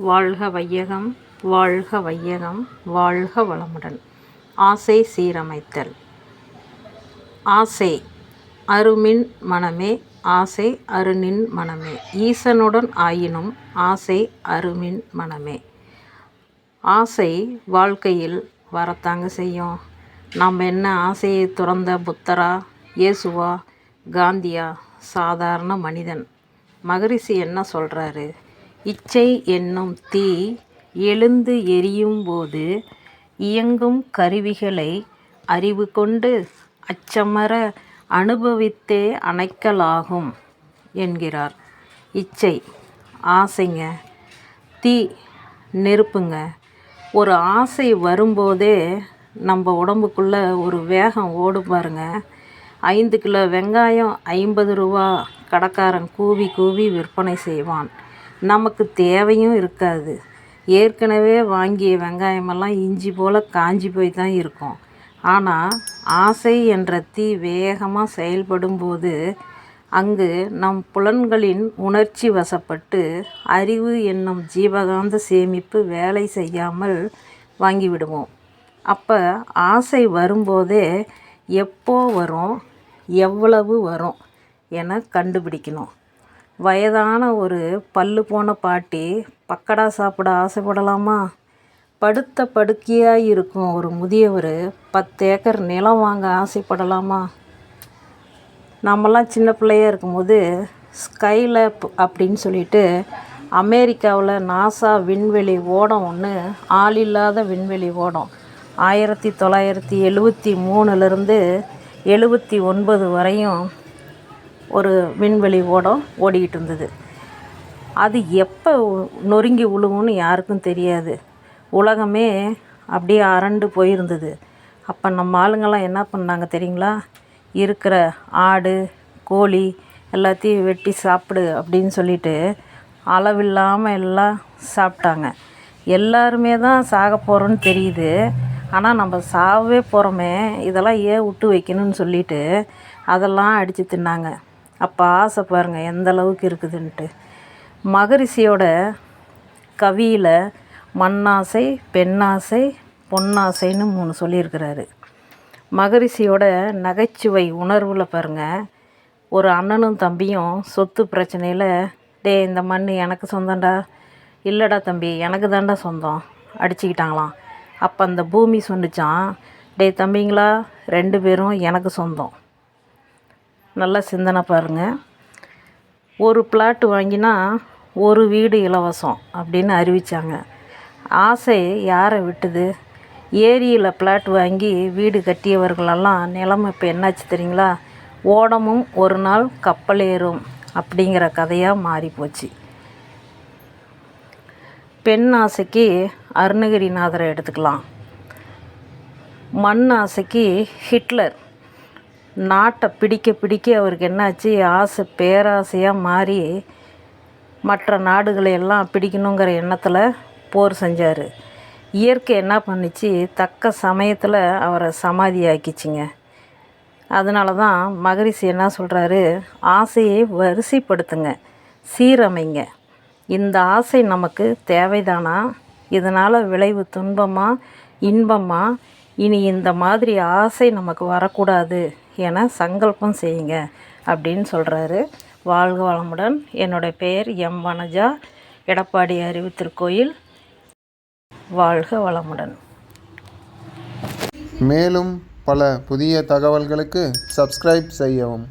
வாழ்க வையகம், வாழ்க வையகம், வாழ்க வளமுடன். ஆசை சீரமைத்தல். ஆசை அருமின் மனமே, ஆசை அருநின் மனமே, ஈசனுடன் ஆயினும் ஆசை அருமின் மனமே. ஆசை வாழ்க்கையில் வரத்தாங்க செய்யும். நாம் என்ன ஆசையை துறந்த புத்தரா, இயேசுவா, காந்தியா? சாதாரண மனிதன். மகரிஷி என்ன சொல்கிறாரு? இச்சை என்னும் தீ எழுந்து எரியும் போது இயங்கும் கருவிகளை அறிவு கொண்டு அச்சமர அனுபவித்தே அணைக்கலாகும் என்கிறார். இச்சை ஆசைங்க, தீ நெருப்புங்க. ஒரு ஆசை வரும்போதே நம்ம உடம்புக்குள்ளே ஒரு வேகம் ஓடும் பாருங்க. 5 கிலோ வெங்காயம் 50 ரூபா கடைக்காரன் கூவி கூவி விற்பனை செய்வான். நமக்கு தேவையும் இருக்காது. ஏற்கனவே வாங்கிய வெங்காயமெல்லாம் இஞ்சி போல் காஞ்சி போய் தான் இருக்கும். ஆனால் ஆசை என்ற தீ வேகமாக செயல்படும் போது அங்கு நம் புலன்களின் உணர்ச்சி வசப்பட்டு அறிவு என்னும் ஜீவகாந்த சேமிப்பு வேலை செய்யாமல் வாங்கிவிடுவோம். அப்போ ஆசை வரும்போதே எப்போ வரும், எவ்வளவு வரும் என கண்டுபிடிக்கணும். வயதான ஒரு பல்லு போன பாட்டி பக்கடா சாப்பிட ஆசைப்படலாமா? படுத்த படுக்கையாக இருக்கும் ஒரு முதியவர் 10 ஏக்கர் நிலம் வாங்க ஆசைப்படலாமா? நம்மலாம் சின்ன பிள்ளையாக இருக்கும்போது ஸ்கைலேப் அப்படின்னு சொல்லிட்டு அமெரிக்காவில் நாசா விண்வெளி ஓடம் ஒன்று, ஆளில்லாத விண்வெளி ஓடம் 1973லேருந்து 79 வரையும் ஒரு விண்வெளி ஓடம் ஓடிக்கிட்டு இருந்தது. அது எப்போ நொறுங்கி விழுவும்னு யாருக்கும் தெரியாது. உலகமே அப்படியே அரண்டு போயிருந்தது. அப்போ நம்ம ஆளுங்கள்லாம் என்ன பண்ணாங்க தெரியுங்களா? இருக்கிற ஆடு கோழி எல்லாத்தையும் வெட்டி சாப்பிடு அப்படின்னு சொல்லிட்டு அளவில்லாமல் எல்லாம் சாப்பிட்டாங்க. எல்லாருமே தான் சாக போகிறோன்னு தெரியுது. ஆனால் நம்ம சாகவே போகிறோமே, இதெல்லாம் ஏன் விட்டு வைக்கணும்னு சொல்லிட்டு அதெல்லாம் அடித்து தின்னாங்க. அப்போ ஆசை பாருங்கள் எந்த அளவுக்கு இருக்குதுன்ட்டு. மகரிஷியோட கவியில் மண்ணாசை, பெண்ணாசை, பொன்னாசைன்னு 3 சொல்லியிருக்கிறாரு. மகரிஷியோட நகைச்சுவை உணர்வில் பாருங்கள், ஒரு அண்ணனும் தம்பியும் சொத்து பிரச்சனையில், இந்த மண் எனக்கு சொந்தம்டா, இல்லைடா தம்பி எனக்கு தாண்டா சொந்தம் அடிச்சுக்கிட்டாங்களாம். அப்போ அந்த பூமி சொன்னிச்சான், தம்பிங்களா 2 பேரும் எனக்கு சொந்தம். நல்லா சிந்தனை பாருங்கள். ஒரு பிளாட் வாங்கினா ஒரு வீடு இலவசம் அப்படின்னு அறிவித்தாங்க. ஆசை யாரை விட்டுது? ஏரியில் பிளாட் வாங்கி வீடு கட்டியவர்களெல்லாம் நிலைமை இப்போ என்னாச்சு தெரியுங்களா? ஓடமும் ஒரு நாள் கப்பல் ஏறும் அப்படிங்கிற கதையாக மாறிப்போச்சு. பெண் ஆசைக்கு அருணகிரிநாதரை எடுத்துக்கலாம். மண் ஆசைக்கு ஹிட்லர். நாட்டை பிடிக்க பிடிக்க அவருக்கு என்னாச்சு, ஆசை பேராசையாக மாறி மற்ற நாடுகளை எல்லாம் பிடிக்கணுங்கிற எண்ணத்தில் போர் செஞ்சார். இயற்கை என்ன பண்ணிச்சு, தக்க சமயத்தில் அவரை சமாதி ஆக்கிச்சிங்க. அதனால தான் மகரிஷி என்ன சொல்கிறாரு, ஆசையை வரிசைப்படுத்துங்க, சீரமைங்க. இந்த ஆசை நமக்கு தேவைதானா? இதனால் விளைவு துன்பமா இன்பமா? இனி இந்த மாதிரி ஆசை நமக்கு வரக்கூடாது என சங்கல்பம் செய்யுங்க அப்படின்னு சொல்கிறாரு. வாழ்க வளமுடன். என்னுடைய பெயர் எம். வனஜா, எடப்பாடி அறிவுத்திருக்கோயில். வாழ்க வளமுடன். மேலும் பல புதிய தகவல்களுக்கு சப்ஸ்கிரைப் செய்யவும்.